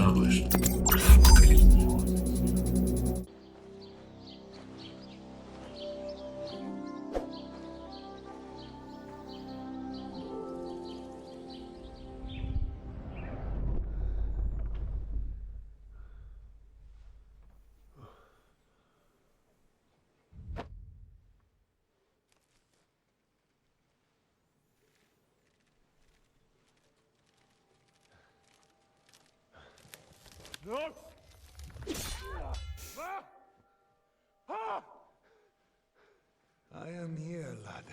published. No! I am here, lad.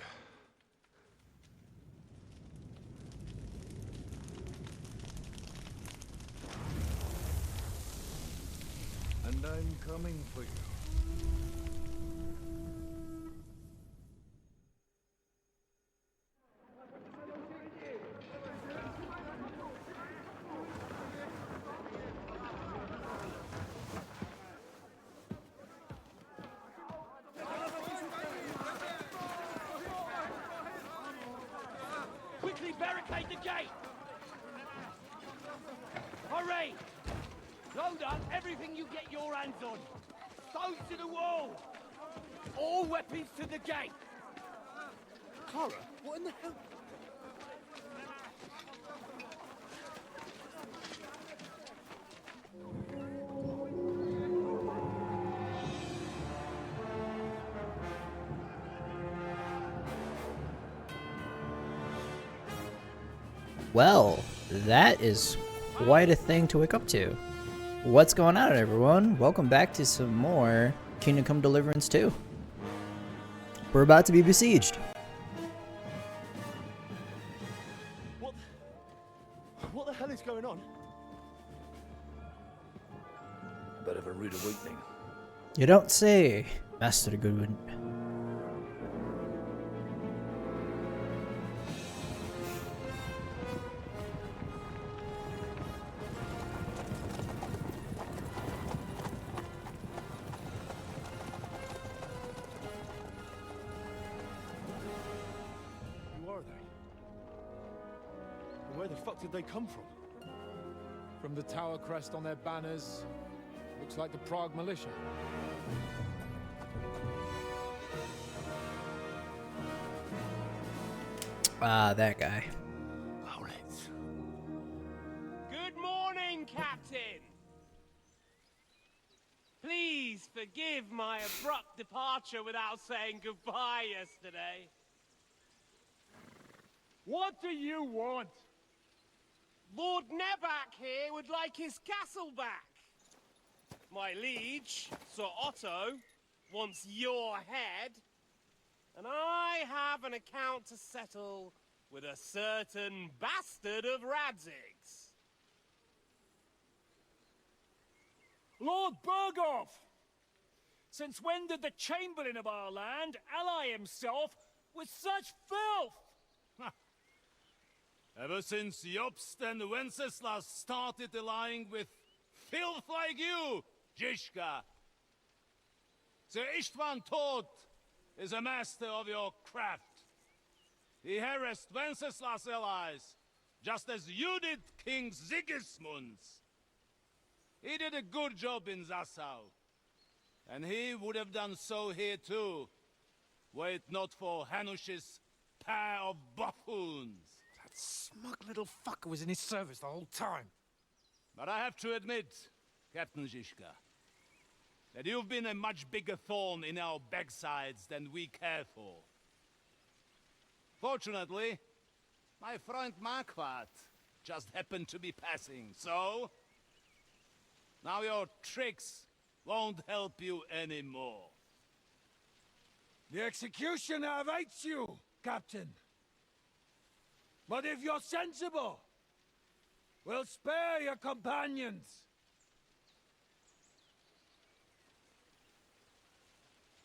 And I'm coming for you. Quickly barricade the gate! Hurry! Load up everything you get your hands on. Stones to the wall! All weapons to the gate! Clara, what in the hell? Well, that is quite a thing to wake up to. What's going on, everyone? Welcome back to some more Kingdom Come Deliverance 2. We're about to be besieged. What the hell is going on? A bit of a rude awakening. You don't say, Master Goodwin. Where the fuck did they come from? From the tower crest on their banners, looks like the Prague militia. Ah, that guy. Good morning, Captain! Please forgive my abrupt departure without saying goodbye yesterday. What do you want? Lord Nebak here would like his castle back. My liege, Sir Otto, wants your head. And I have an account to settle with a certain bastard of Radzig's. Lord Berghoff! Since when did the Chamberlain of our land ally himself with such filth? Ever since Jobst and Wenceslas started allying with filth like you, Zizka. Sir Istvan Tod is a master of your craft. He harassed Wenceslas' allies, just as you did King Sigismund's. He did a good job in Zassau, and he would have done so here too, were it not for Hanush's pair of buffoons. Smug little fucker was in his service the whole time. But I have to admit, Captain Zizka, that you've been a much bigger thorn in our backsides than we care for. Fortunately, my friend Marquardt just happened to be passing, so... now your tricks won't help you anymore. The executioner awaits you, Captain. But if you're sensible, we'll spare your companions.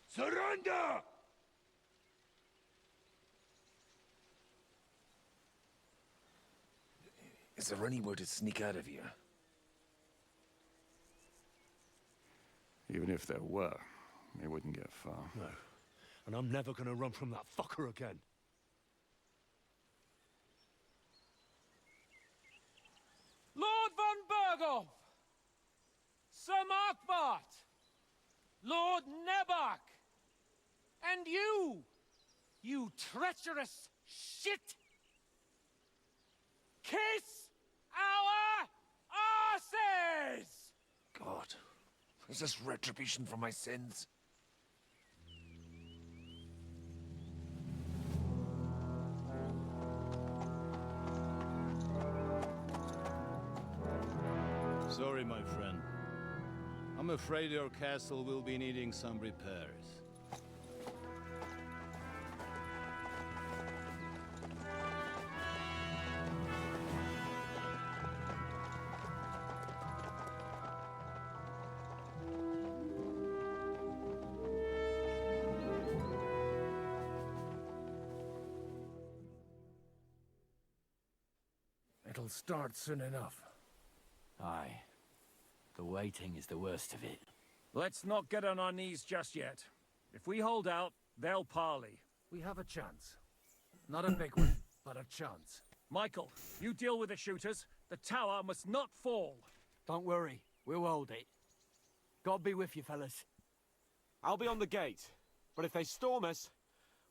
Surrender! Is there anywhere to sneak out of here? Even if there were, they wouldn't get far. No. And I'm never gonna run from that fucker again. Lord von Berghoff! Sir Markvart! Lord Nebark! And you treacherous shit! Kiss our asses! God, is this retribution for my sins? Sorry, my friend. I'm afraid your castle will be needing some repairs. It'll start soon enough. Aye. The waiting is the worst of it. Let's not get on our knees just yet. If we hold out, they'll parley. We have a chance. Not a big one, but a chance. Michael, you deal with the shooters. The tower must not fall. Don't worry. We'll hold it. God be with you, fellas. I'll be on the gate. But if they storm us,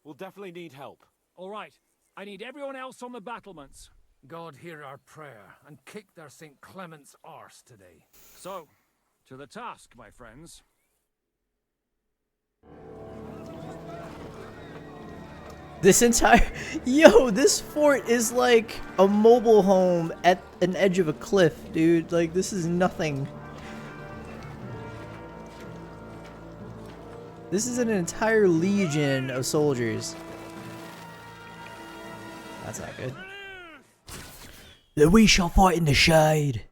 we'll definitely need help. All right. I need everyone else on the battlements. God hear our prayer, and kick their St. Clement's arse today. So, to the task, my friends. This entire... Yo, this fort is like a mobile home at an edge of a cliff, dude. Like, this is nothing. This is an entire legion of soldiers. That's not good. Then we shall fight in the shade.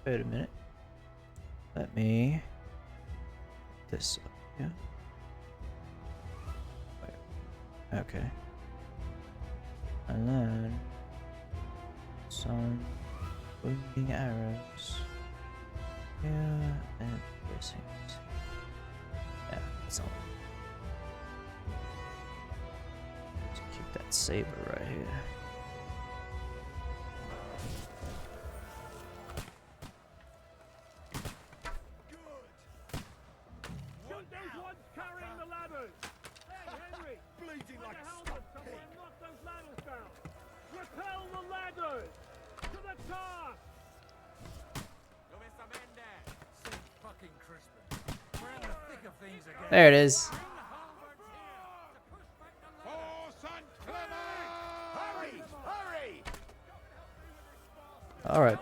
Wait a minute. Let me this up, yeah. Wait. Okay. And then some wounding arrows. Yeah, and piercings. Yeah, that's all. Let's keep that saber right here. There it is. All right.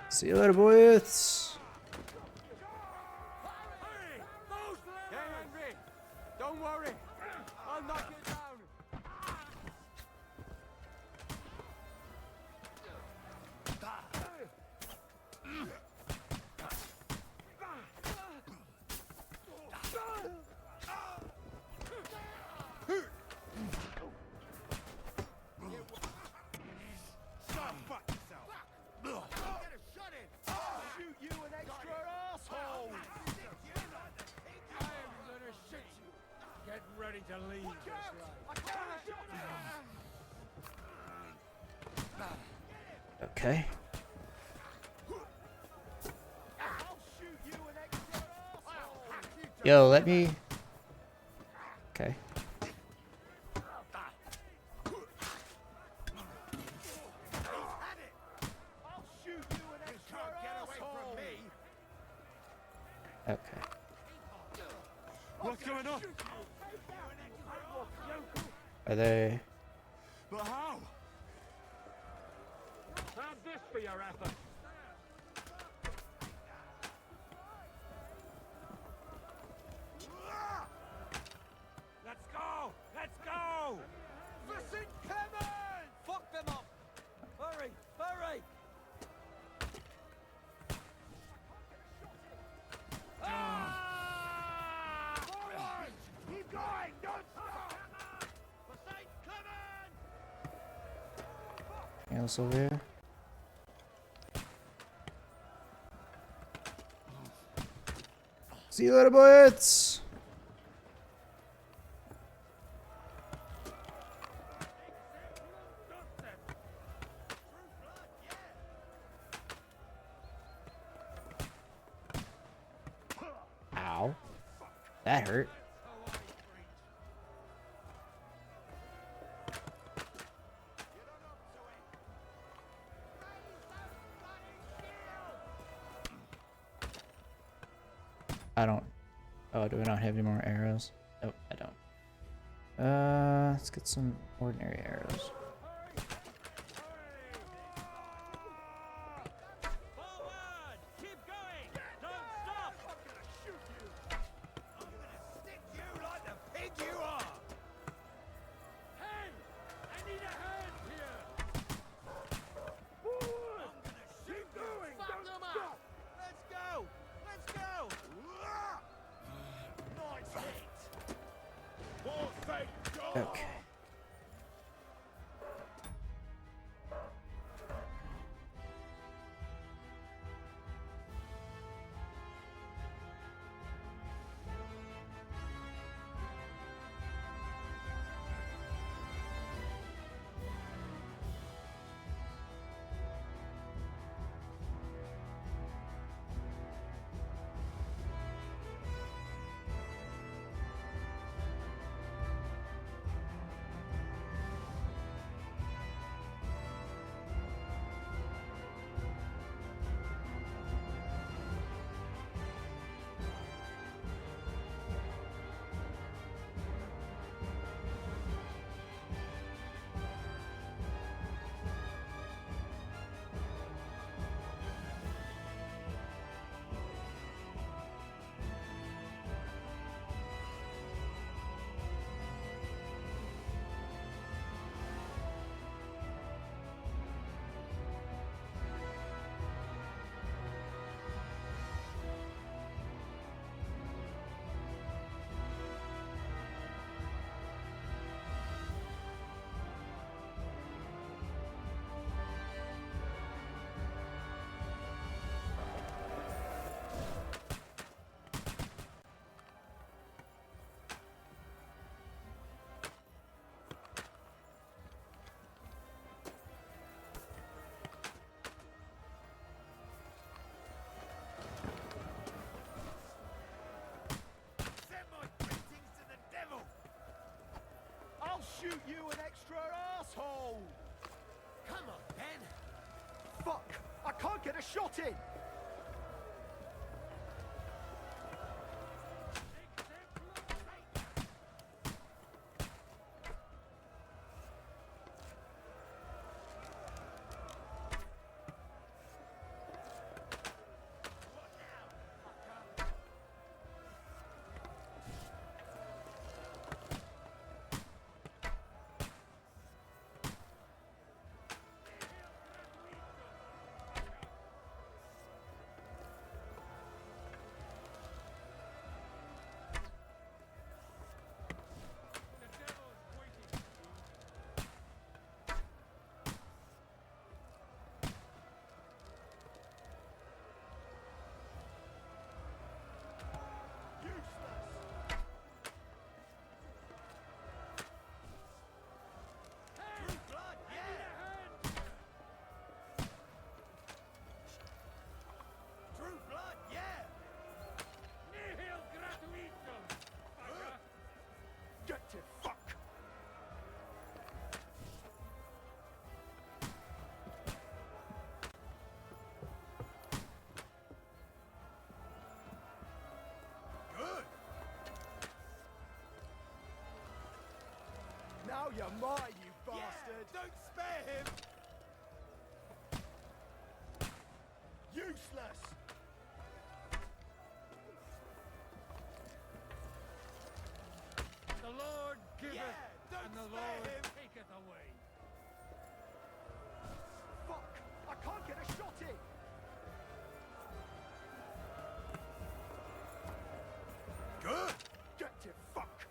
See you later, boys. Don't worry. I'll knock you down. To leave. Okay. Yo, let me. Okay. Okay. What's going on? Are they? But how? Have this for your effort. Let's go! Let's go! For St. Clement! Fuck them up! Hurry! Hurry! Forward! Keep going! Don't stop! For St. Clement! else over here? See you later, boys! Ow. That hurt. I don't. Oh, do I not have any more arrows? Nope, I don't. Let's get some ordinary arrows. Forward! Keep going! Don't stop! I'm gonna shoot you! I'm gonna stick you like the pig you are! Hey! I need a hand here! Forward! I'm gonna shoot you! Fuck them up! Let's go! Let's go! Nice hit! For St. John! Okay. Send my greetings to the devil! I'll shoot you an extra asshole! Come on, then! Fuck! I can't get a shot in! Now you're mine, you bastard! Don't spare him! Useless! The Lord giveth, don't and the spare Lord him. taketh away. Fuck! I can't get a shot in! Good! Get to fuck!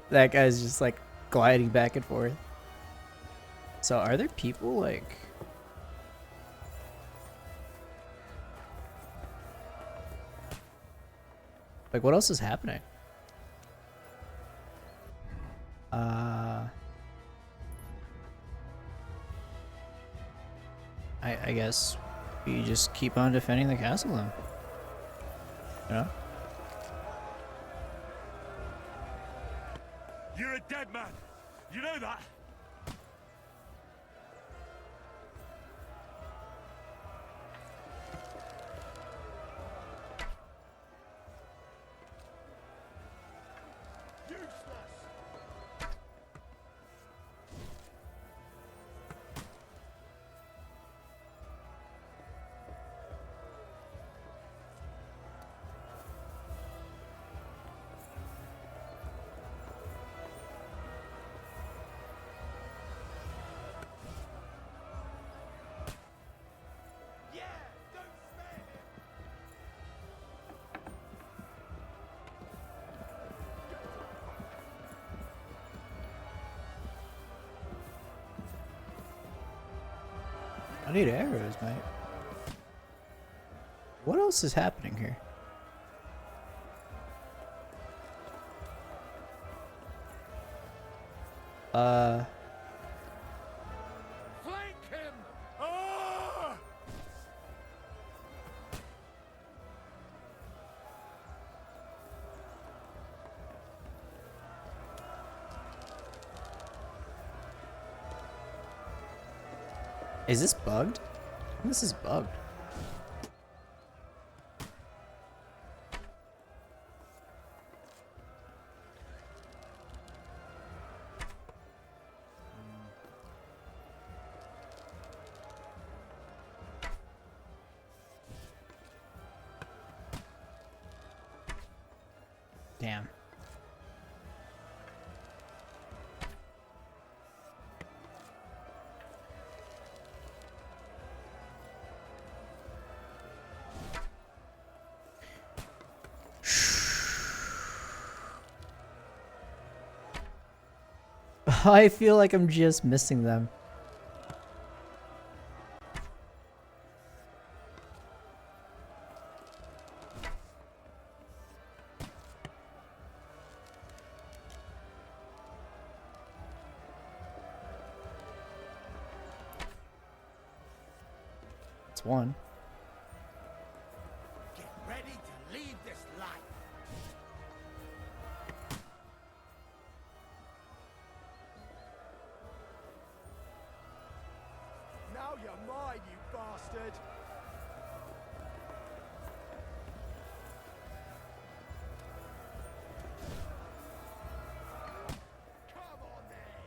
That guy's just like gliding back and forth. So are there people like... Like what else is happening? I guess you just keep on defending the castle then. You know? You're a dead man. You know that? I need arrows, mate. What else is happening here? Flank him! Ah! Is this bugged? This is bugged. Damn. I feel like I'm just missing them. It's one. Get ready to leave this life. Now you're mine, you bastard. Come on then.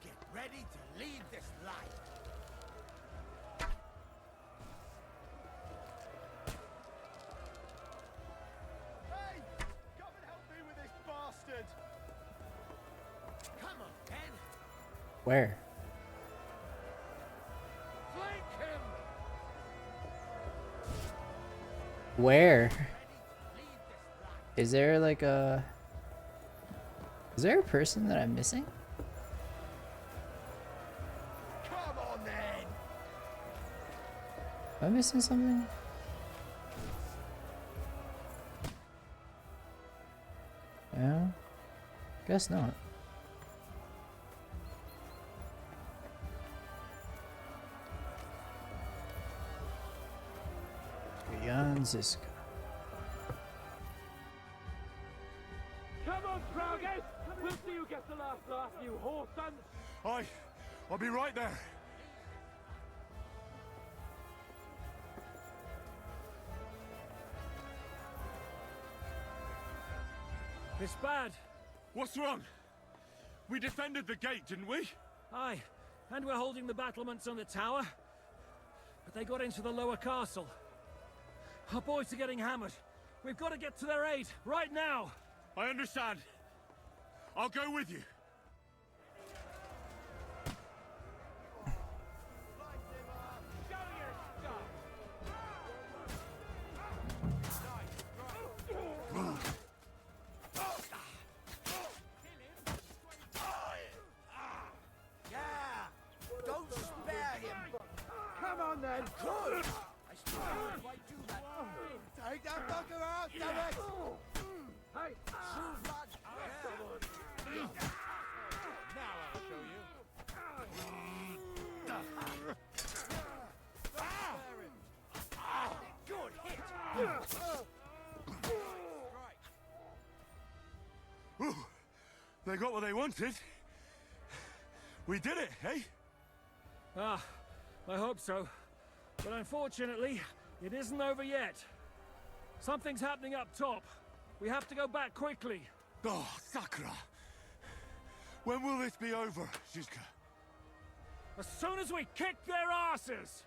Get ready to leave this life. Hey! Come and help me with this bastard! Come on, Ben! Where? Flank him! Where? Ready to leave this life. Is there like a... Is there a person that I'm missing? Come on then! Am I missing something? Yeah? Guess not. Jan Ziska. Come on, Traugott! We'll see you get the last laugh, you whore sons! I'll be right there. It's bad. What's wrong? We defended the gate, didn't we? Aye, and we're holding the battlements on the tower. But they got into the lower castle. Our boys are getting hammered. We've got to get to their aid, right now! I understand. I'll go with you. Show your stuff! then. Good. Take that fucker out, damn it! Hey! Blood. Now I'll show you. Good hit. Ooh, they got what they wanted. We did it, eh? Ah, I hope so. But unfortunately, it isn't over yet. Something's happening up top. We have to go back quickly. Oh, Sakura. When will this be over, Zizka? As soon as we kick their asses!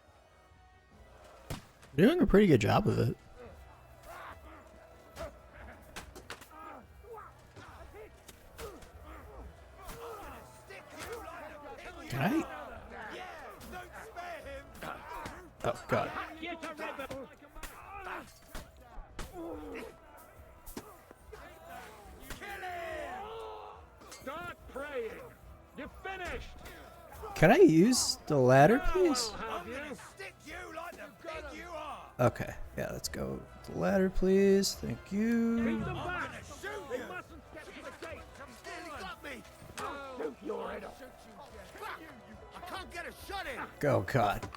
You're doing a pretty good job of it. Can I? Oh, God. Start praying! You're finished! Can I use the ladder, please? Have you? Stick you like the pig you are. Okay. Yeah, let's go. The ladder, please. Thank you. Keep them back! Shoot They you. mustn't get to the gate! Nearly got me. Shoot your head off. Fuck. I can't get a shot in. Oh, God.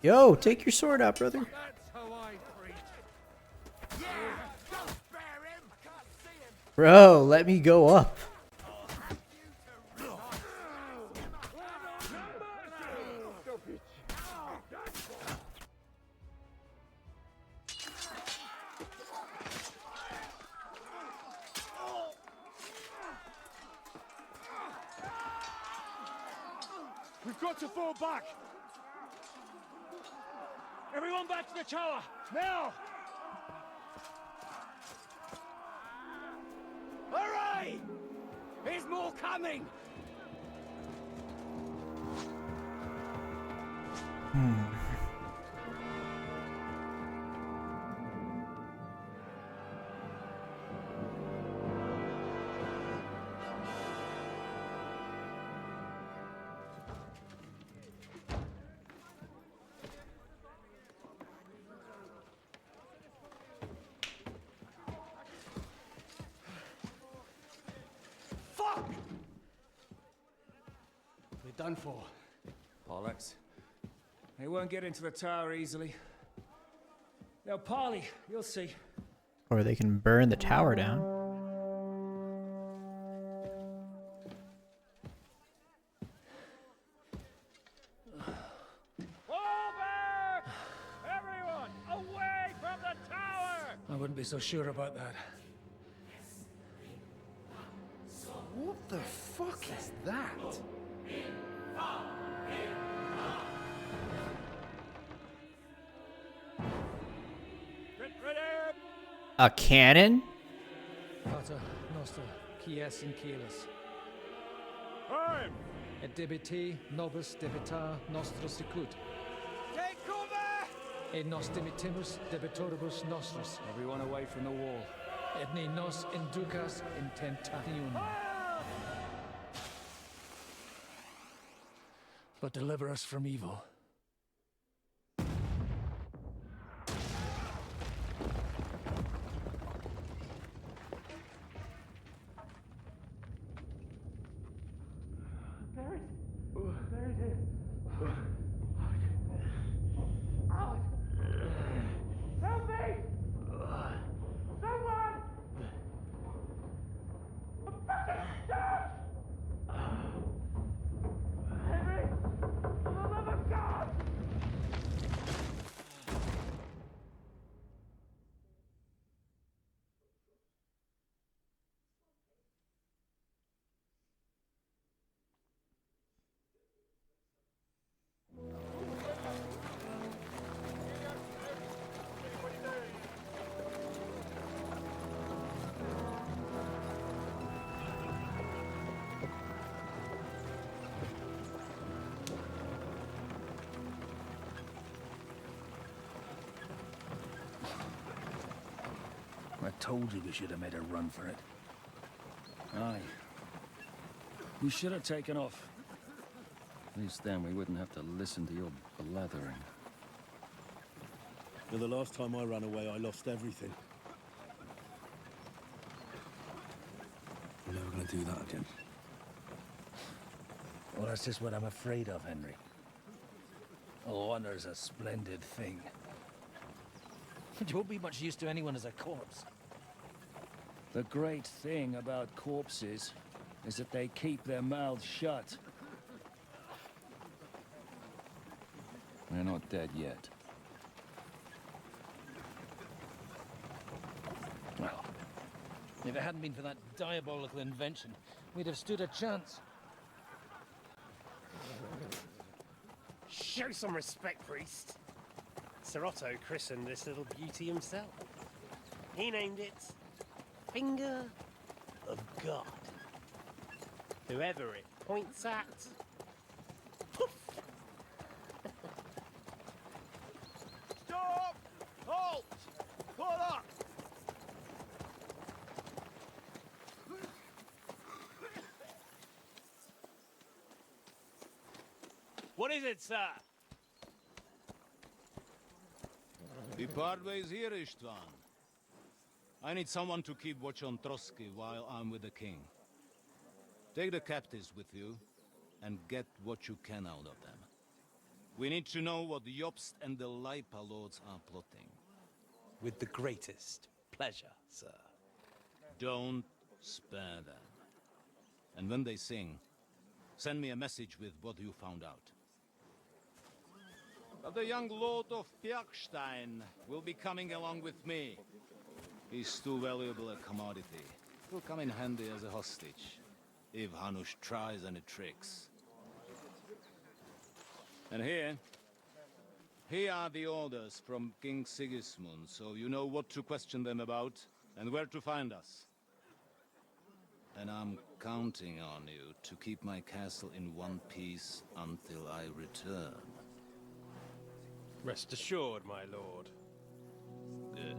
Yo, take your sword out, brother. That's how I preach. Yeah. Don't spare him. I can't see him. Bro, let me go up. We've got to fall back! Everyone back to the tower! Now! Hooray! There's more coming. Fuck! We're done for. Bollocks. They won't get into the tower easily. Now, Parley, you'll see. Or they can burn the tower down. Fall back! Everyone, away from the tower! I wouldn't be so sure about that. What the fuck is that? Get ready! A cannon? Pater noster, quies in caelis, Time! et debiti nobis debitar nostros sicut, Take cover! et nos dimitimus debitoribus nostros, Everyone away from the wall. et ne nos inducas in tentationem, but deliver us from evil. I told you we should have made a run for it. Aye. We should have taken off. At least then we wouldn't have to listen to your blathering. The last time I ran away, I lost everything. I'm never gonna do that again. Well, that's just what I'm afraid of, Henry. Honor's a splendid thing. It won't be much use to anyone as a corpse. The great thing about corpses is that they keep their mouths shut. They're not dead yet. Well, if it hadn't been for that diabolical invention, we'd have stood a chance. Show some respect, priest. Sir Otto christened this little beauty himself. He named it Finger of God. Whoever it points at, poof! Stop! Halt! Pull up! What is it, sir? We part ways here, Istvan. I need someone to keep watch on Trotsky while I'm with the king. Take the captives with you, and get what you can out of them. We need to know what the Jobst and the Leipa lords are plotting. With the greatest pleasure, sir. Don't spare them. And when they sing, send me a message with what you found out. But the young lord of Bjergstein will be coming along with me. He's too valuable a commodity. Will come in handy as a hostage, if Hanush tries any tricks. And here are the orders from King Sigismund, so you know what to question them about, and where to find us. And I'm counting on you to keep my castle in one piece until I return. Rest assured, my lord. Good.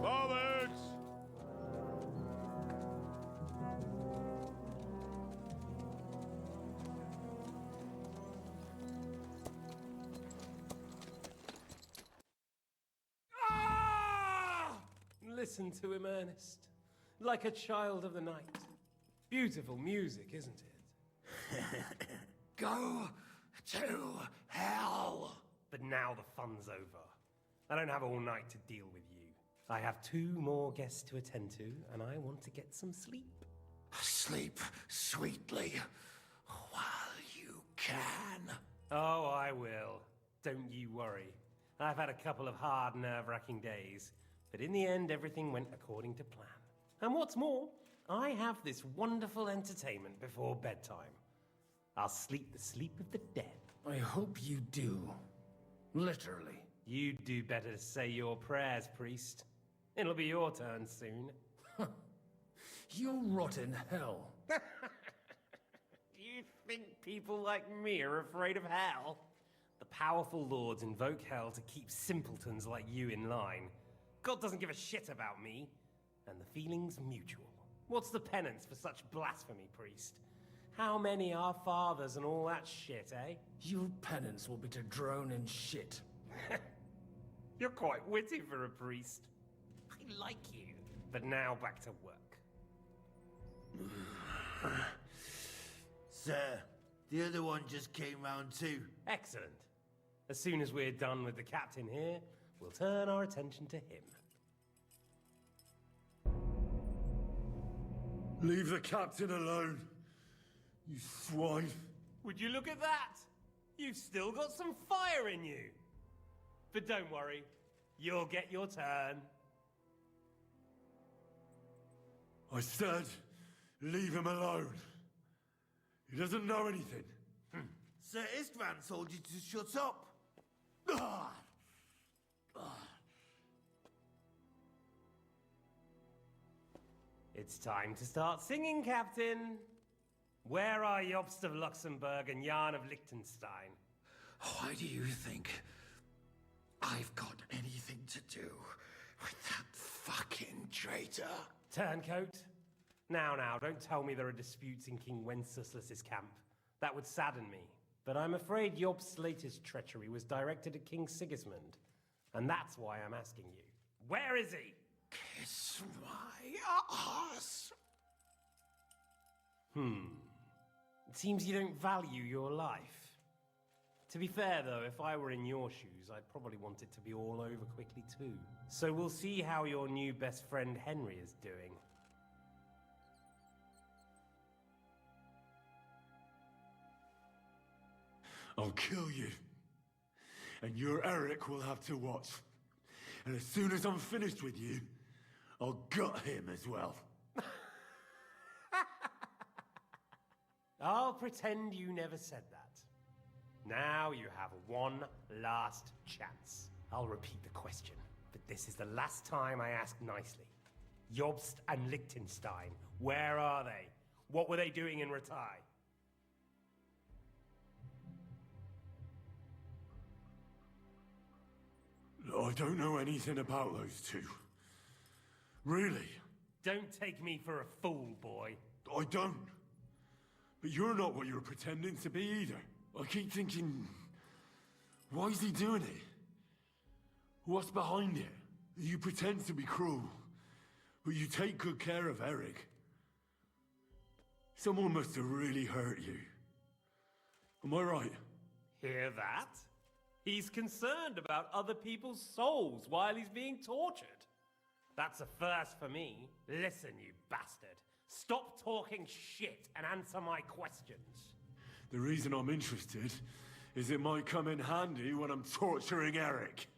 Forwards! Ah! Listen to him, Ernest. Like a child of the night. Beautiful music, isn't it? Go to hell! But now the fun's over. I don't have all night to deal with you. I have 2 more guests to attend to, and I want to get some sleep. Sleep sweetly while you can. Oh, I will. Don't you worry. I've had a couple of hard, nerve-wracking days, but in the end, everything went according to plan. And what's more, I have this wonderful entertainment before bedtime. I'll sleep the sleep of the dead. I hope you do. Literally. You'd do better to say your prayers, priest. It'll be your turn soon. You'll rot in hell. Do you think people like me are afraid of hell? The powerful lords invoke hell to keep simpletons like you in line. God doesn't give a shit about me, and the feeling's mutual. What's the penance for such blasphemy, priest? How many are fathers and all that shit, eh? Your penance will be to drown in shit. You're quite witty for a priest. I like you. But now back to work. Sir, the other one just came round too. Excellent. As soon as we're done with the captain here, we'll turn our attention to him. Leave the captain alone, you swine. Would you look at that? You've still got some fire in you. But don't worry, you'll get your turn. I said, leave him alone. He doesn't know anything. Sir Istvan told you to shut up. Ah! It's time to start singing, Captain. Where are Jobst of Luxembourg and Jan of Liechtenstein? Why do you think I've got anything to do with that fucking traitor? Turncoat. Now, don't tell me there are disputes in King Wenceslas's camp. That would sadden me, but I'm afraid Jobst's latest treachery was directed at King Sigismund, and that's why I'm asking you. Where is he? Kiss my ass. It seems you don't value your life. To be fair, though, if I were in your shoes, I'd probably want it to be all over quickly, too. So we'll see how your new best friend Henry is doing. I'll kill you. And your Eric will have to watch. And as soon as I'm finished with you, I'll gut him as well. I'll pretend you never said that. Now you have one last chance. I'll repeat the question, but this is the last time I ask nicely. Jobst and Liechtenstein, where are they? What were they doing in Ratai? I don't know anything about those two. Really? Don't take me for a fool, boy. I don't. But you're not what you're pretending to be either. I keep thinking, why is he doing it? What's behind it? You pretend to be cruel, but you take good care of Eric. Someone must have really hurt you. Am I right? Hear that? He's concerned about other people's souls while he's being tortured. That's a first for me. Listen, you bastard. Stop talking shit and answer my questions. The reason I'm interested is it might come in handy when I'm torturing Eric.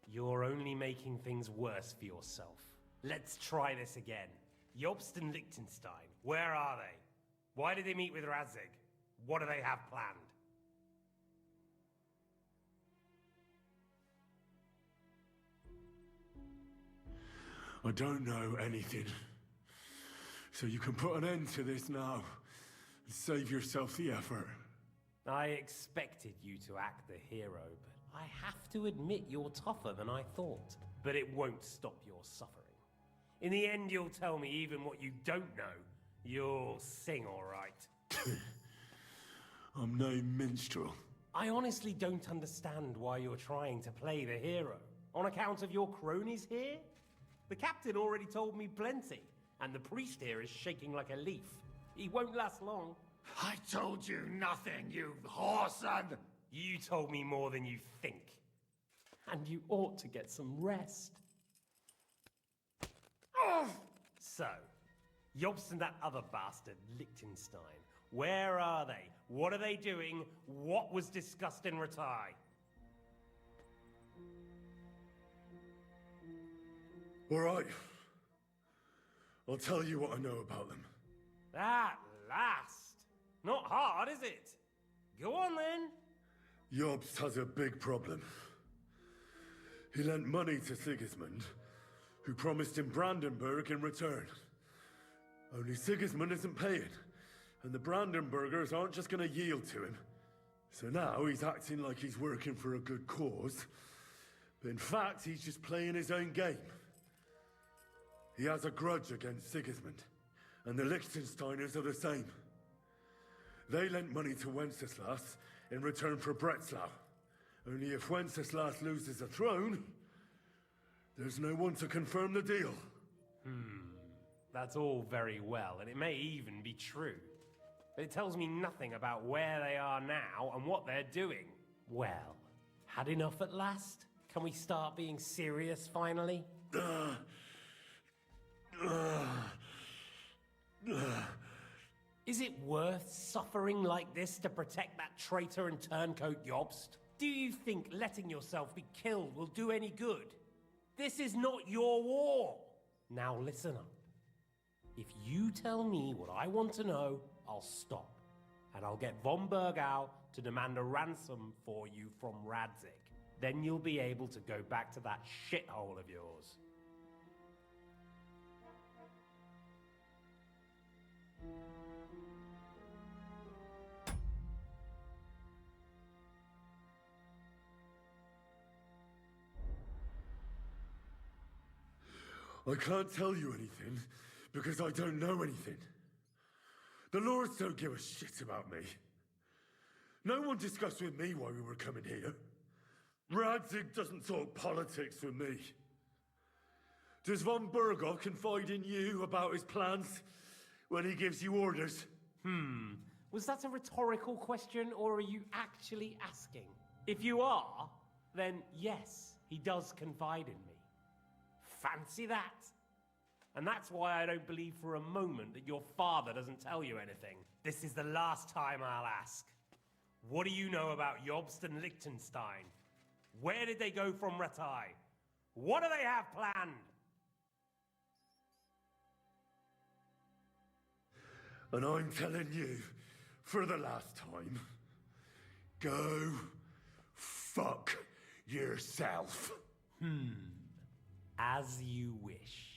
You're only making things worse for yourself. Let's try this again. Jobst and Liechtenstein, where are they? Why did they meet with Radzig? What do they have planned? I don't know anything. So you can put an end to this now. And save yourself the effort. I expected you to act the hero, but I have to admit you're tougher than I thought. But it won't stop your suffering. In the end, you'll tell me even what you don't know. You'll sing all right. I'm no minstrel. I honestly don't understand why you're trying to play the hero. On account of your cronies here? The captain already told me plenty, and the priest here is shaking like a leaf. He won't last long. I told you nothing, you whoreson! You told me more than you think. And you ought to get some rest. So, Jobst and that other bastard, Liechtenstein, where are they? What are they doing? What was discussed in Ratai? All right. I'll tell you what I know about them. At last! Not hard, is it? Go on then. Jobst has a big problem. He lent money to Sigismund, who promised him Brandenburg in return. Only Sigismund isn't paying, and the Brandenburgers aren't just gonna yield to him. So now he's acting like he's working for a good cause, but in fact he's just playing his own game. He has a grudge against Sigismund, and the Liechtensteiners are the same. They lent money to Wenceslas in return for Breslau. Only if Wenceslas loses the throne, there's no one to confirm the deal. That's all very well, and it may even be true. But it tells me nothing about where they are now and what they're doing. Well, had enough at last? Can we start being serious finally? Is it worth suffering like this to protect that traitor and turncoat Jobst? Do you think letting yourself be killed will do any good? This is not your war! Now listen up. If you tell me what I want to know, I'll stop. And I'll get von Bergau to demand a ransom for you from Radzig. Then you'll be able to go back to that shithole of yours. I can't tell you anything, because I don't know anything. The Lords don't give a shit about me. No one discussed with me why we were coming here. Radzig doesn't talk politics with me. Does von Burgov confide in you about his plans when he gives you orders? Was that a rhetorical question, or are you actually asking? If you are, then yes, he does confide in me. Fancy that. And that's why I don't believe for a moment that your father doesn't tell you anything. This is the last time I'll ask. What do you know about Jobst and Liechtenstein? Where did they go from Ratai? What do they have planned? And I'm telling you, for the last time, go fuck yourself. As you wish.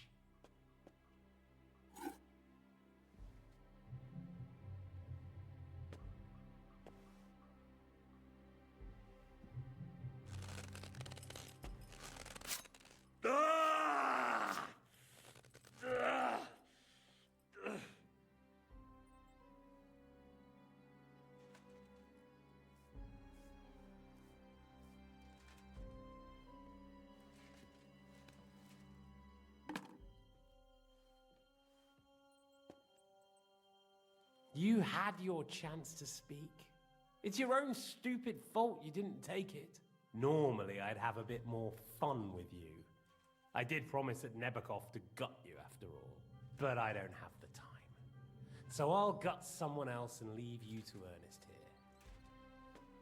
Ah! Ah! You had your chance to speak. It's your own stupid fault you didn't take it. Normally, I'd have a bit more fun with you. I did promise at Nebakov to gut you after all, but I don't have the time. So I'll gut someone else and leave you to Ernest here.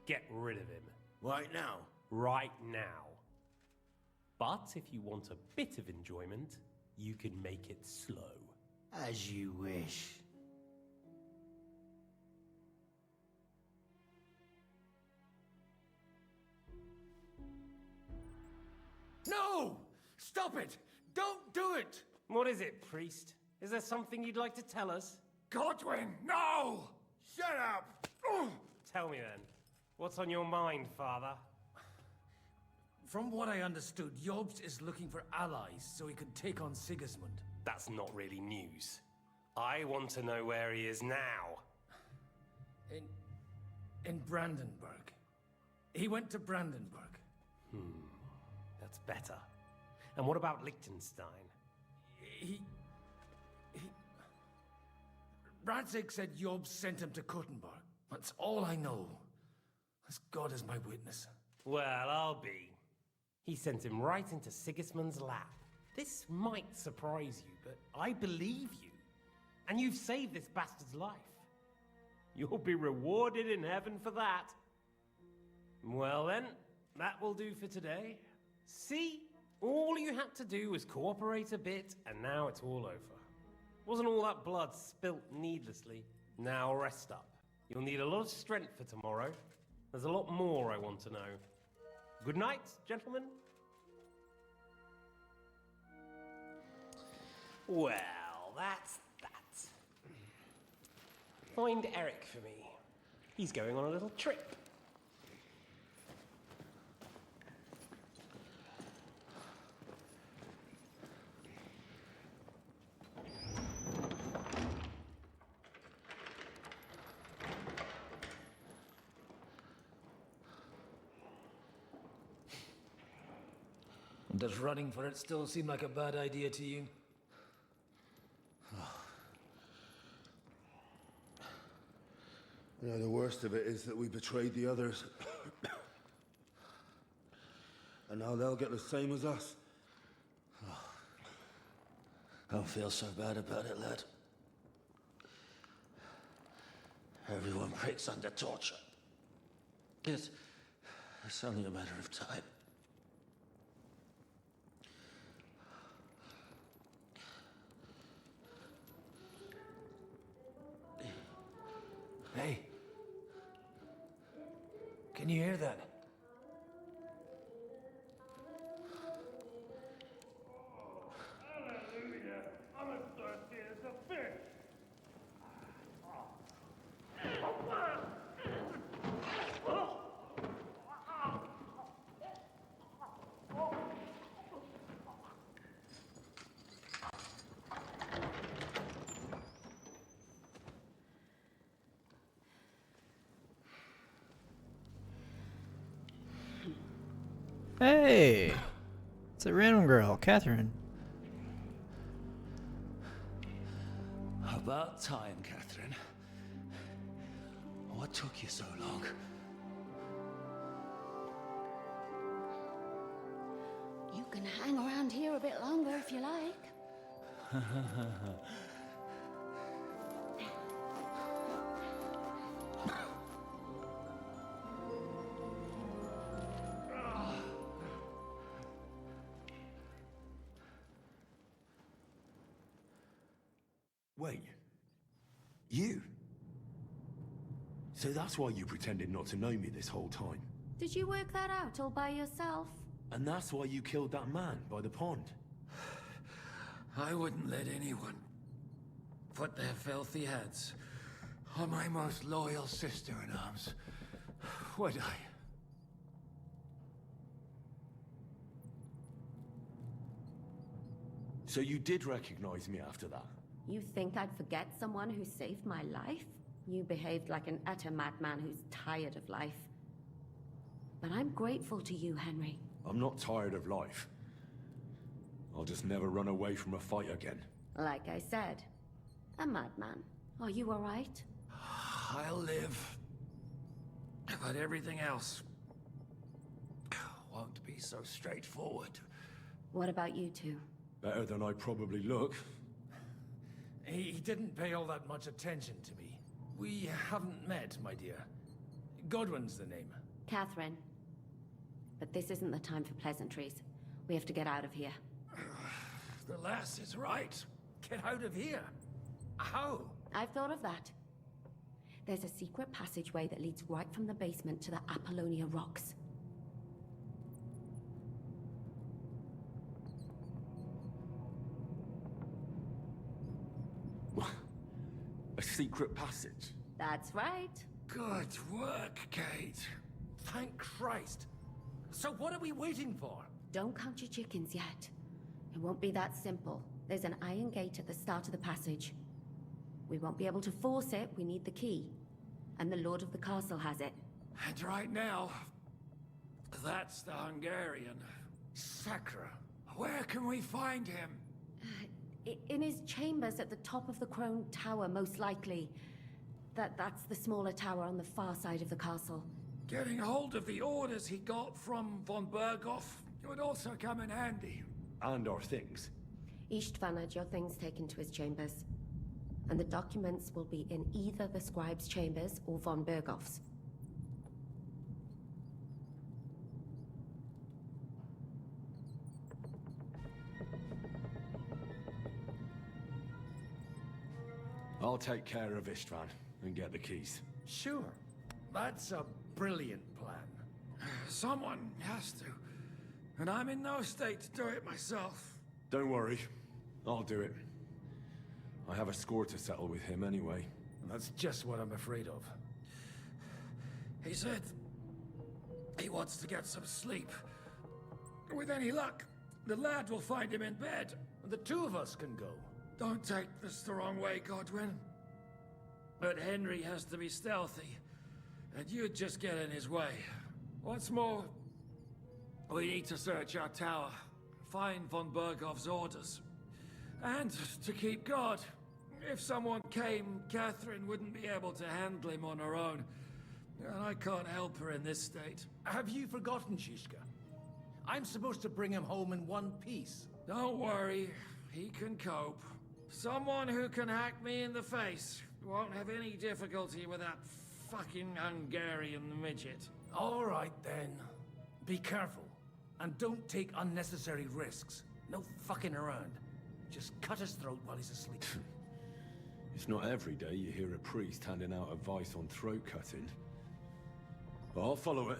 Get rid of him. Right now? Right now. But if you want a bit of enjoyment, you can make it slow. As you wish. No! Stop it! Don't do it! What is it, priest? Is there something you'd like to tell us? Godwin, no! Shut up! Tell me then. What's on your mind, father? From what I understood, Jobst is looking for allies so he can take on Sigismund. That's not really news. I want to know where he is now. In Brandenburg. He went to Brandenburg. That's better. And what about Liechtenstein? Radzig said Jobst sent him to Kuttenberg. That's all I know. As God is my witness. Well, I'll be. He sent him right into Sigismund's lap. This might surprise you, but I believe you. And you've saved this bastard's life. You'll be rewarded in heaven for that. Well then, that will do for today. See? All you had to do was cooperate a bit, and now it's all over. Wasn't all that blood spilt needlessly? Now rest up. You'll need a lot of strength for tomorrow. There's a lot more I want to know. Good night, gentlemen. Well, that's that. Find Eric for me. He's going on a little trip. Does running for it still seem like a bad idea to you? You know, the worst of it is that we betrayed the others. And now they'll get the same as us. Don't feel so bad about it, lad. Everyone breaks under torture. It's only a matter of time. Hey. Can you hear that? Hallelujah! I'm as thirsty as a fish. Hey! It's a random girl, Catherine. About time, Catherine. What took you so long? You can hang around here a bit longer if you like. Wait. You? So that's why you pretended not to know me this whole time? Did you work that out all by yourself? And that's why you killed that man by the pond? I wouldn't let anyone put their filthy heads on my most loyal sister-in-arms, would I? So you did recognize me after that? You think I'd forget someone who saved my life? You behaved like an utter madman who's tired of life. But I'm grateful to you, Henry. I'm not tired of life. I'll just never run away from a fight again. Like I said, a madman. Are you alright? I'll live. But everything else won't be so straightforward. What about you two? Better than I probably look. He didn't pay all that much attention to me. We haven't met, my dear. Godwin's the name. Catherine. But this isn't the time for pleasantries. We have to get out of here. The lass is right. Get out of here. How? I've thought of that. There's a secret passageway that leads right from the basement to the Apollonia Rocks. A secret passage? That's right. Good work, Kate. Thank Christ. So what are we waiting for? Don't count your chickens yet. It won't be that simple. There's an iron gate at the start of the passage. We won't be able to force it, we need the key. And the Lord of the Castle has it. And right now, that's the Hungarian. Sakra. Where can we find him? In his chambers at the top of the Crone Tower, most likely. That's the smaller tower on the far side of the castle. Getting hold of the orders he got from von Berghoff would also come in handy. And our things. Istvan had your things taken to his chambers. And the documents will be in either the scribe's chambers or von Berghoff's. I'll take care of Istvan and get the keys. Sure. That's a brilliant plan. Someone has to. And I'm in no state to do it myself. Don't worry. I'll do it. I have a score to settle with him anyway. That's just what I'm afraid of. He said he wants to get some sleep. With any luck, the lad will find him in bed. And the two of us can go. Don't take this the wrong way, Godwin. But Henry has to be stealthy, and you'd just get in his way. What's more, we need to search our tower, find von Berghoff's orders. And to keep guard. If someone came, Catherine wouldn't be able to handle him on her own. And I can't help her in this state. Have you forgotten, Shishka? I'm supposed to bring him home in one piece. Don't worry, he can cope. Someone who can hack me in the face won't have any difficulty with that fucking Hungarian midget. All right, then. Be careful. And don't take unnecessary risks. No fucking around. Just cut his throat while he's asleep. It's not every day you hear a priest handing out advice on throat cutting. But I'll follow it.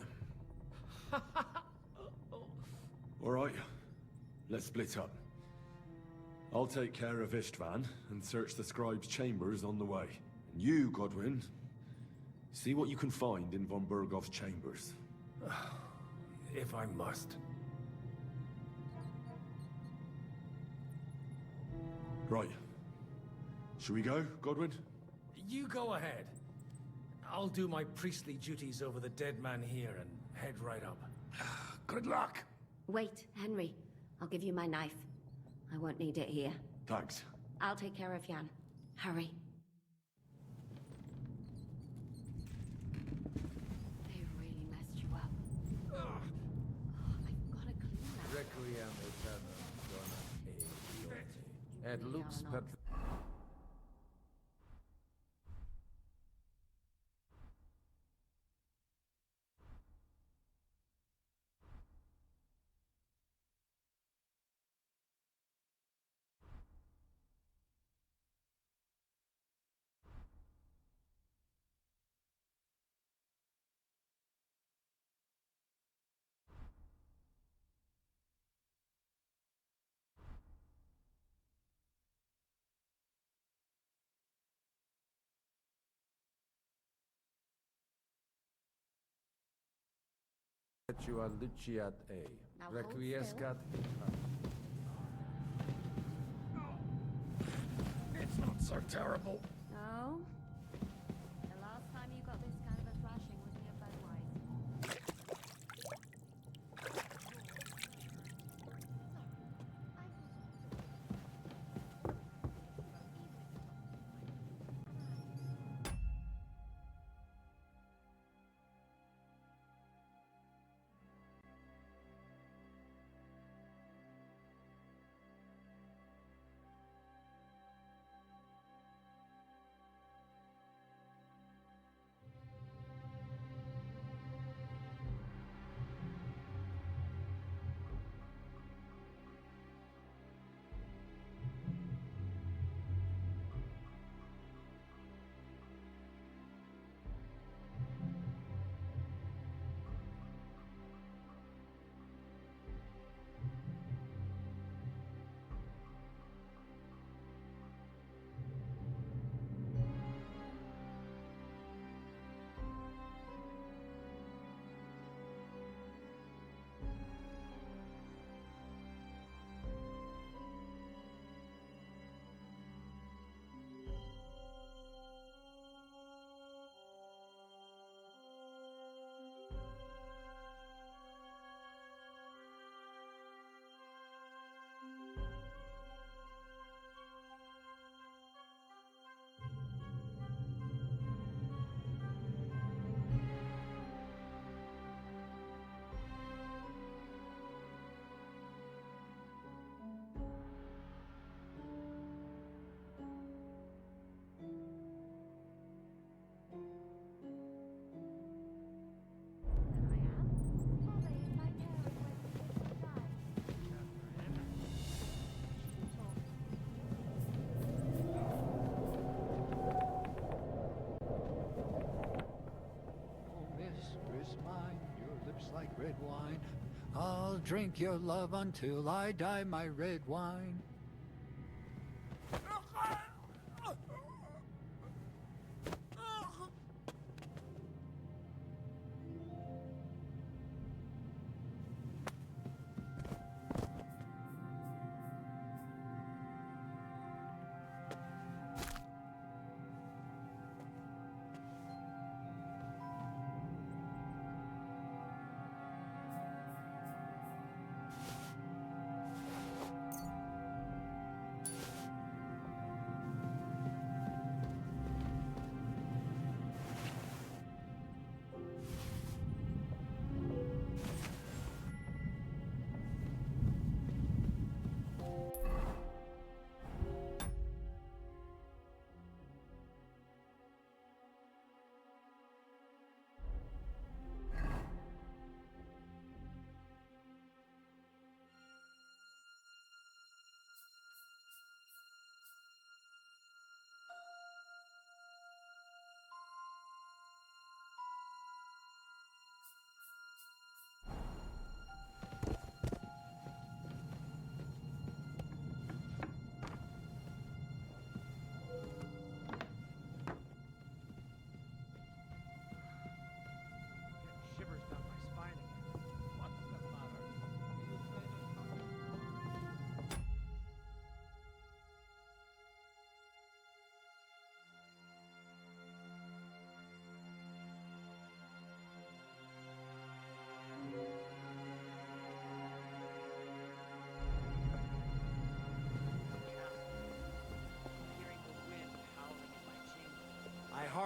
All right, let's split up. I'll take care of Istvan and search the scribe's chambers on the way. And you, Godwin, see what you can find in von Berghoff's chambers. If I must. Right. Shall we go, Godwin? You go ahead. I'll do my priestly duties over the dead man here and head right up. Good luck. Wait, Henry. I'll give you my knife. I won't need it here. Thanks. I'll take care of Jan. Hurry. They really messed you up. Oh, I've got to clean that. Requiem aeternam dona e forte. Et really lux are per... not. Perpetua luciat e. Now hold Requiescat... It's not so terrible. No? The last time you got this kind of a thrashing was near Budweiser. Oh, mistress mine, your lips like red wine. I'll drink your love until I die, my red wine.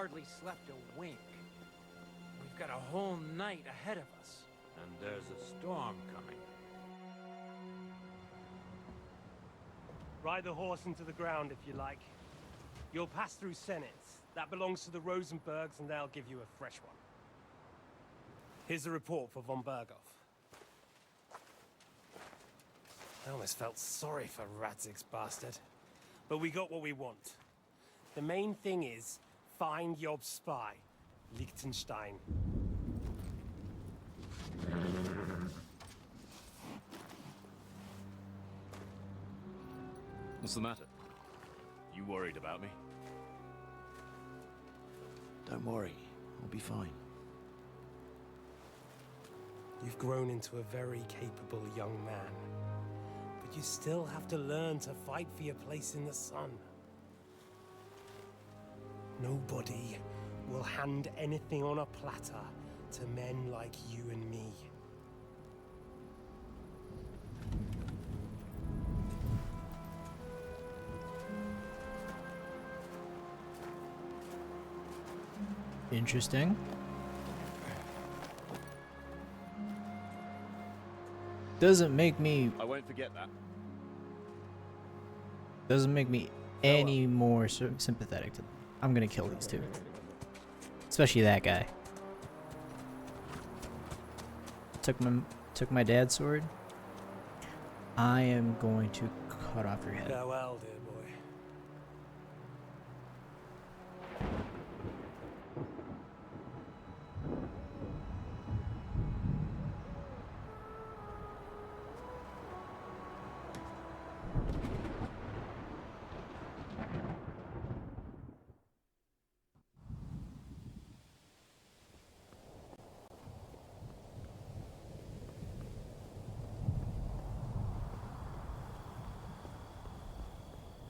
hardly slept a wink. We've got a whole night ahead of us. And there's a storm coming. Ride the horse into the ground if you like. You'll pass through Senate. That belongs to the Rosenbergs, and they'll give you a fresh one. Here's the report for von Berghoff. I almost felt sorry for Radzig's bastard. But we got what we want. The main thing is, find Job's spy, Liechtenstein. What's the matter? You worried about me? Don't worry, I'll be fine. You've grown into a very capable young man. But you still have to learn to fight for your place in the sun. Nobody will hand anything on a platter to men like you and me. Interesting. Doesn't make me I won't forget that. doesn't make me any more sympathetic to them. I'm gonna kill these two, especially that guy. Took my dad's sword. I am going to cut off your head. Farewell, dear boy.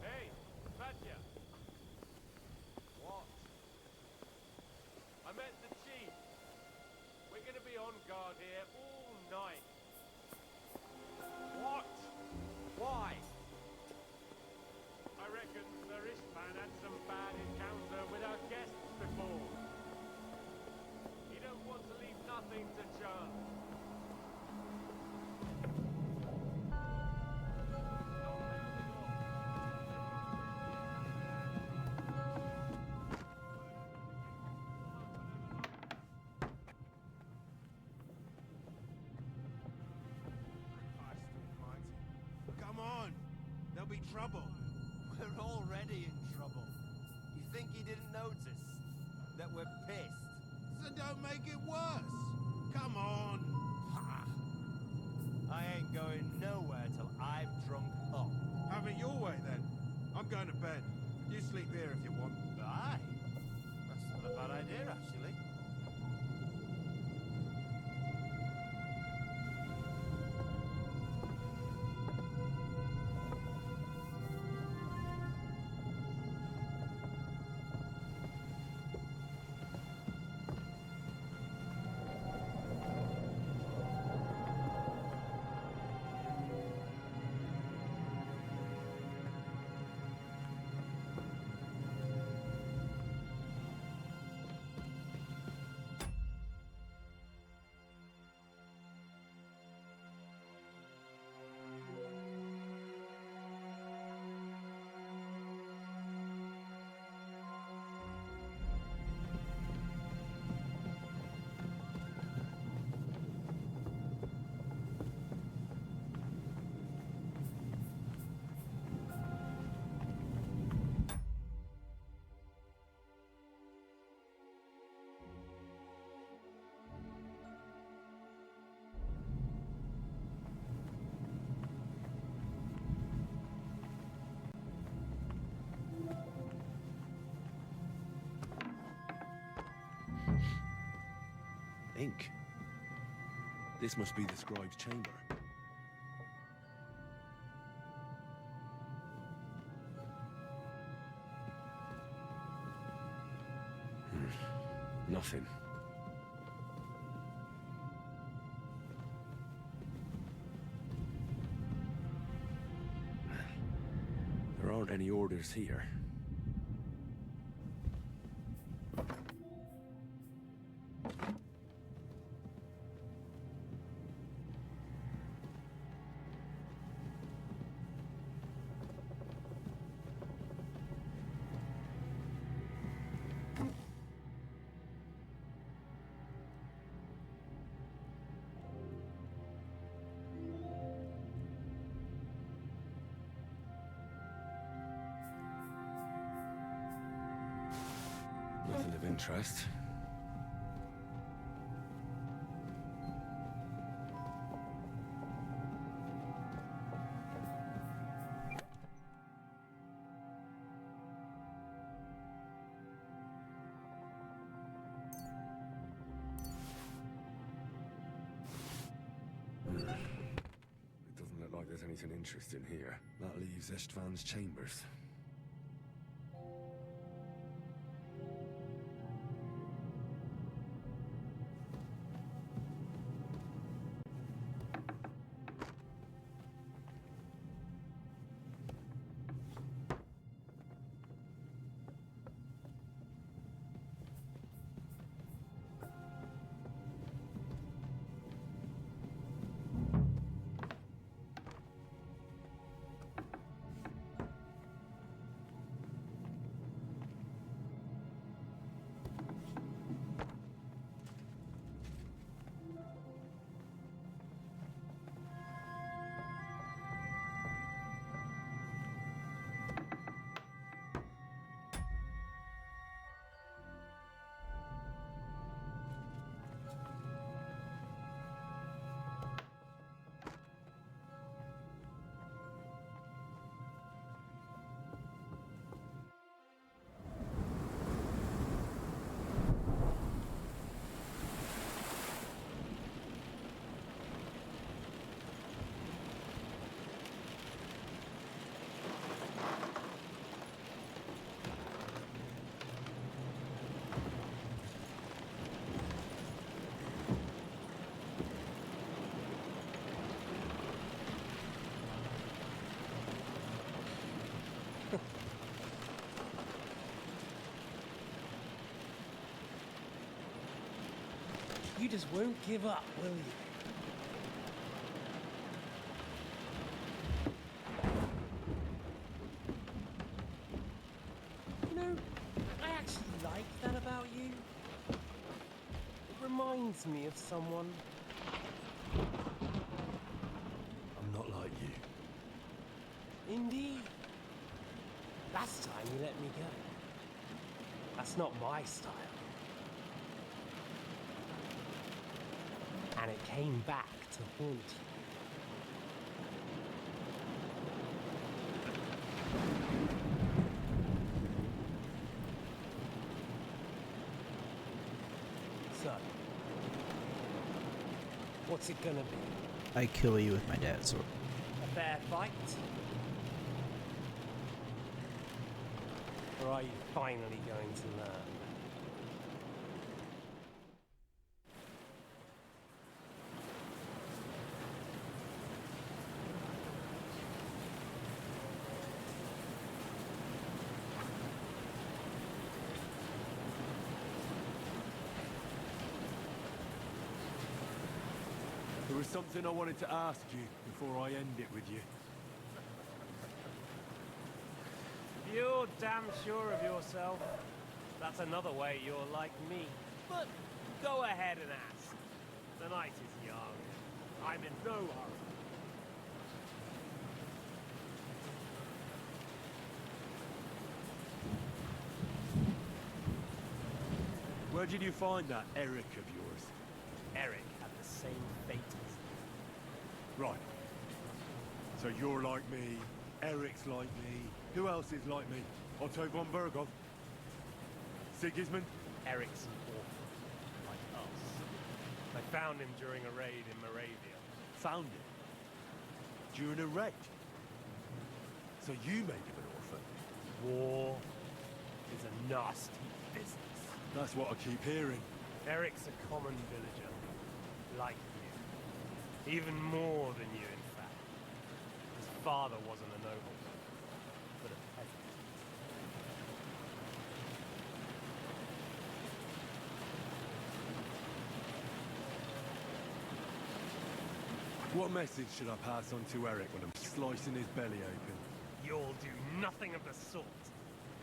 Hey, Radya. What? I met the chief. We're gonna be on guard here all night. What? Why? I reckon the Ishman had some bad encounter with our guests before. He don't want to leave nothing to chance. Come on! There'll be trouble. We're already in trouble. You think he didn't notice that we're pissed? So don't make it worse. Come on. I ain't going nowhere till I've drunk up. Have it your way then. I'm going to bed. You sleep here if you want. Aye. That's not a bad idea, actually. Ink. This must be the scribe's chamber. Nothing. There aren't any orders here. Nothing of interest. It doesn't look like there's anything interesting here. That leaves Istvan's chambers. You just won't give up, will you? You know, I actually like that about you. It reminds me of someone. I'm not like you. Indeed. Last time you let me go. That's not my style. And it came back to haunt you. So, what's it gonna be? I kill you with my dad's sword. A fair fight? Or are you finally going to learn? There was something I wanted to ask you before I end it with you. You're damn sure of yourself. That's another way you're like me. But go ahead and ask. The night is young. I'm in no hurry. Where did you find that Eric of yours? Eric had the same fate as Right. So you're like me, Eric's like me. Who else is like me? Otto von Berghoff? Sigismund? Eric's an orphan, like us. I found him during a raid in Moravia. Found him? During a raid? So you made him an orphan? War is a nasty business. That's what I keep hearing. Eric's a common villager, like you. Even more than you, in fact. His father wasn't a nobleman, but a peasant. What message should I pass on to Eric when I'm slicing his belly open? You'll do nothing of the sort.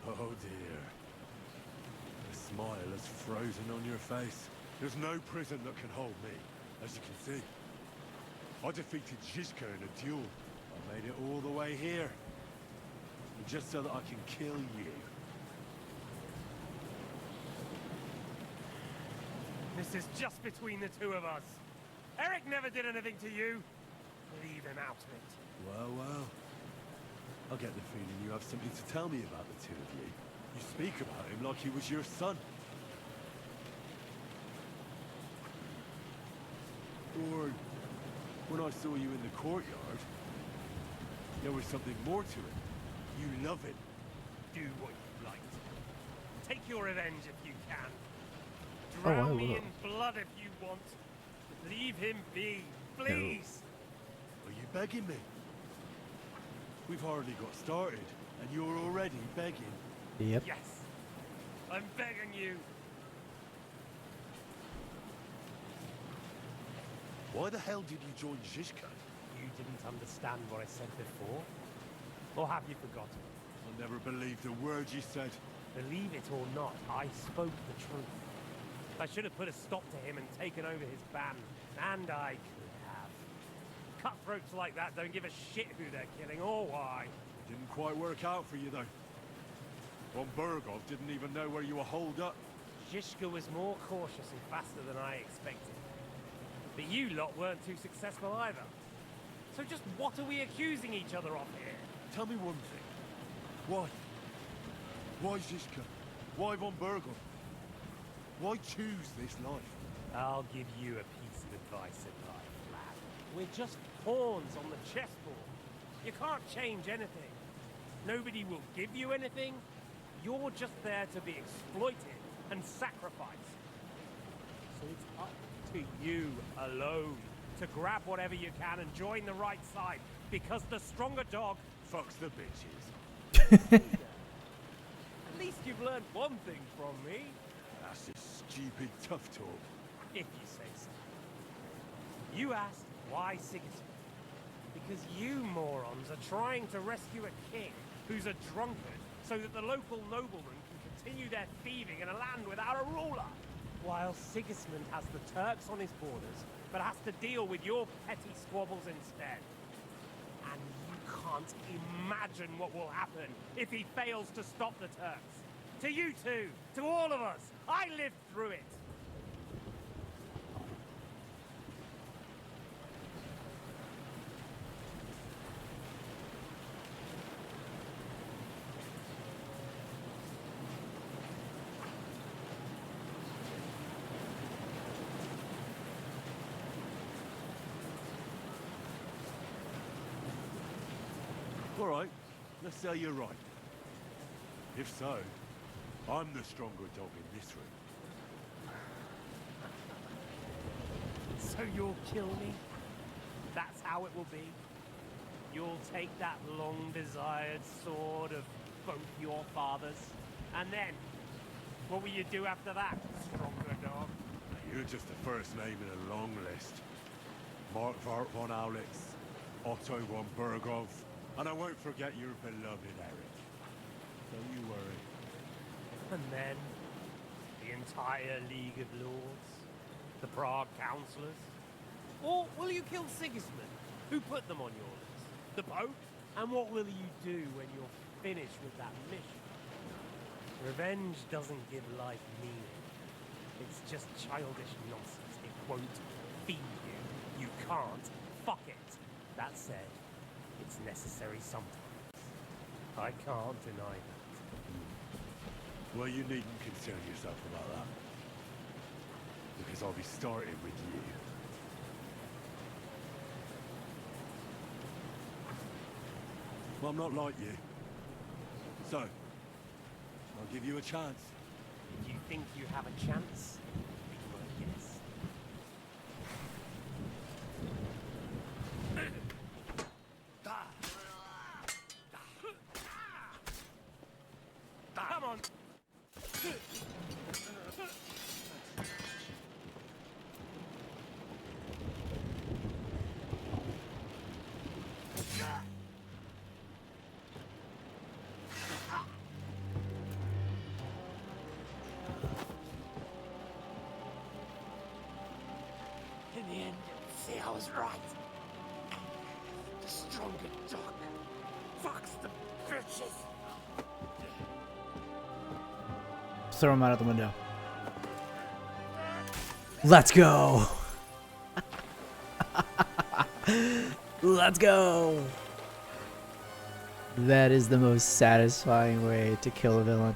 Oh dear. The smile is frozen on your face. There's no prison that can hold me, as you can see. I defeated Zizka in a duel. I made it all the way here. And just so that I can kill you. This is just between the two of us. Eric never did anything to you. Leave him out of it. Well, well. I get the feeling you have something to tell me about the two of you. You speak about him like he was your son. Or, when I saw you in the courtyard, there was something more to it. You love him. Do what you like. Take your revenge if you can. Oh, I Drown me will. in blood if you want. Leave him be, please. Are you begging me? We've hardly got started, and you're already begging. Yep. Yes. I'm begging you. Why the hell did you join Zizka? You didn't understand what I said before? Or have you forgotten? I never believed a word you said. Believe it or not, I spoke the truth. I should have put a stop to him and taken over his band. And I could have. Cutthroats like that don't give a shit who they're killing or why. It didn't quite work out for you, though. Von Burgov didn't even know where you were holed up. Zizka was more cautious and faster than I expected. But you lot weren't too successful either. So just what are we accusing each other of here? Tell me one thing. Why? Why Zizka? Why Von Burgov? Why choose this life? I'll give you a piece of advice in life, lad. We're just pawns on the chessboard. You can't change anything. Nobody will give you anything. You're just there to be exploited and sacrificed. So it's up to you alone to grab whatever you can and join the right side, because the stronger dog fucks the bitches. At least you've learned one thing from me. That's just stupid tough talk. If you say so. You asked why Sigismund? Because you morons are trying to rescue a king who's a drunkard so that the local noblemen can continue their thieving in a land without a ruler. While Sigismund has the Turks on his borders, but has to deal with your petty squabbles instead. And you can't imagine what will happen if he fails to stop the Turks. To you two, to all of us, I lived through it. All right, let's say you're right. If so, I'm the stronger dog in this room. So you'll kill me? That's how it will be? You'll take that long-desired sword of both your fathers, and then, what will you do after that, stronger dog? You're just the first name in a long list. Mark von Aulitz, Otto von Burgov, and I won't forget your beloved Eric. Don't you worry. And then, the entire League of Lords? The Prague Councillors? Or will you kill Sigismund? Who put them on your list? The Pope? And what will you do when you're finished with that mission? Revenge doesn't give life meaning. It's just childish nonsense. It won't feed you. You can't. Fuck it. That said, it's necessary sometimes. I can't deny that. Well, you needn't concern yourself about that. Because I'll be starting with you. Well, I'm not like you. So, I'll give you a chance. If you think you have a chance, be my guest. Come on! in the end, see I was right. The stronger dog fucks the bitches. Throw him out of the window. Let's go. Let's go. That is the most satisfying way to kill a villain.